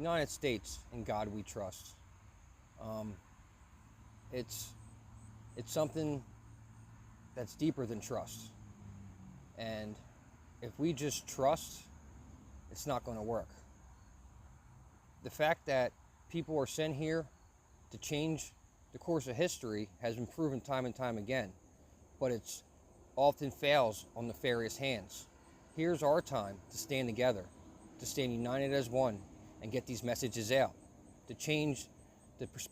United States, in God we trust. Um, it's it's something that's deeper than trust. And if we just trust, it's not going to work. The fact that people are sent here to change the course of history has been proven time and time again, but it's often fails on nefarious hands. Here's our time to stand together, to stand united as one, and get these messages out, to change the perspective